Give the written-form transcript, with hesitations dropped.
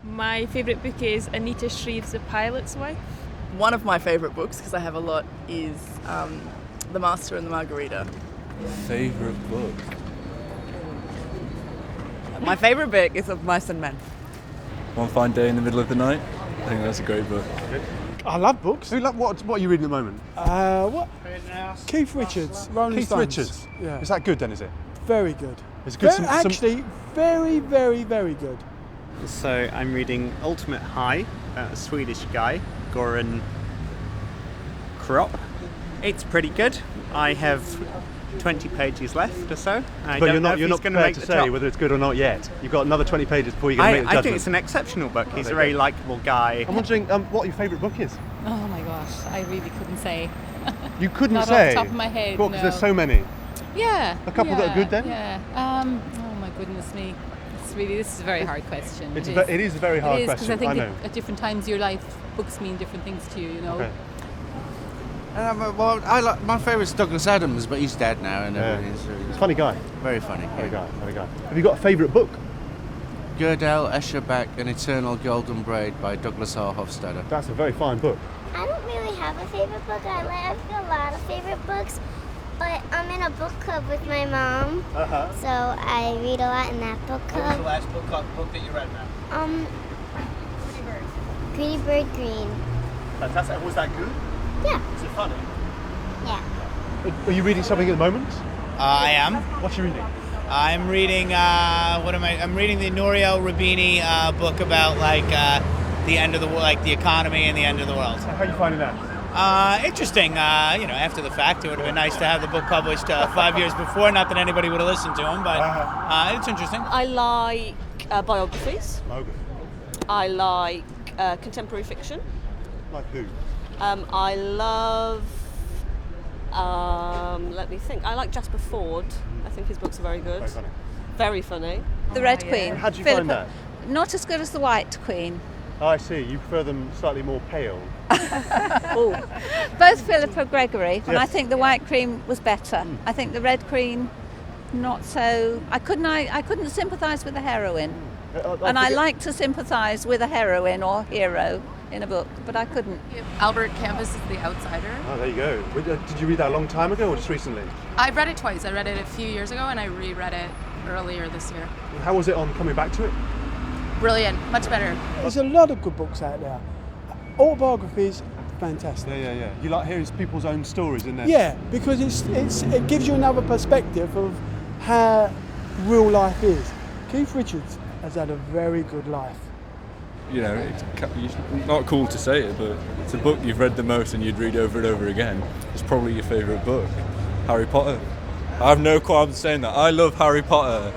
My favourite book is Anita Shreve's The Pilot's Wife. One of my favourite books, because I have a lot, is The Master and the Margarita. Favourite book? My favourite book is Of Mice and Men. One Fine Day in the Middle of the Night. I think that's a great book. I love books. What are you reading at the moment? What? Keith Richards, Rolling Keith Stones. Richards. Yeah. Is that good then, is it? Very good. It's good. Actually, very, very, very good. So I'm reading Ultimate High, about a Swedish guy, Goran Kropp. It's pretty good. I have 20 pages left or so. But you're not prepared to say whether it's good or not yet. You've got another 20 pages before you're going to make the I judgment. think it's an exceptional book. He's a very likeable guy. I'm wondering what your favourite book is. Oh my gosh, I really couldn't say. You couldn't Not say? off the top of my head, Well, because no. there's so many. Yeah. A couple that are good then? Yeah. Oh my goodness me. This is a very hard question. It is a very hard question. Because I think I know. at different times in your life, books mean different things to you, you know. Okay. My favourite's Douglas Adams, but he's dead now and everything. So He's a funny guy. very funny. Funny guy. Have you got a favourite book? Gödel, Escherbach, An Eternal Golden Braid by Douglas R. Hofstadter. That's a very fine book. I don't really have a favorite book. I have a lot of favorite books, but I'm in a book club with my mom, so I read a lot in that book club. What was the last book that you read, Matt? Greedy Bird Green. Fantastic. Was that good? Yeah. Is it funny? Yeah. Are you reading something at the moment? I am. What are you reading? I'm reading. I'm reading the Nouriel Roubini book about the end of the the economy and the end of the world. How are you finding that? Interesting. After the fact, it would have been nice to have the book published 5 years before. Not that anybody would have listened to him, but it's interesting. I like biographies. Okay. I like contemporary fiction. Like who? I love. Let me think. I like Jasper Ford. I think his books are very good. Very funny. Very funny. The Red Queen. How do you find that? Not as good as the White Queen. Oh, I see. You prefer them slightly more pale. Both Philippa Gregory, and Yes. I think the White Queen was better. I think the Red Queen, not so. I couldn't sympathise with the heroine, and I like to sympathise with a heroine or hero in a book, but I couldn't. Albert Camus is The Outsider. Oh, there you go. Did you read that a long time ago or just recently? I've read it twice. I read it a few years ago and I reread it earlier this year. How was it on coming back to it? Brilliant, much better. There's a lot of good books out there. Autobiographies, fantastic. Yeah. You like hearing people's own stories in there? Yeah, because it gives you another perspective of how real life is. Keith Richards has had a very good life. It's not cool to say it, but it's a book you've read the most and you'd read over and over again. It's probably your favourite book. Harry Potter. I have no qualms saying that. I love Harry Potter.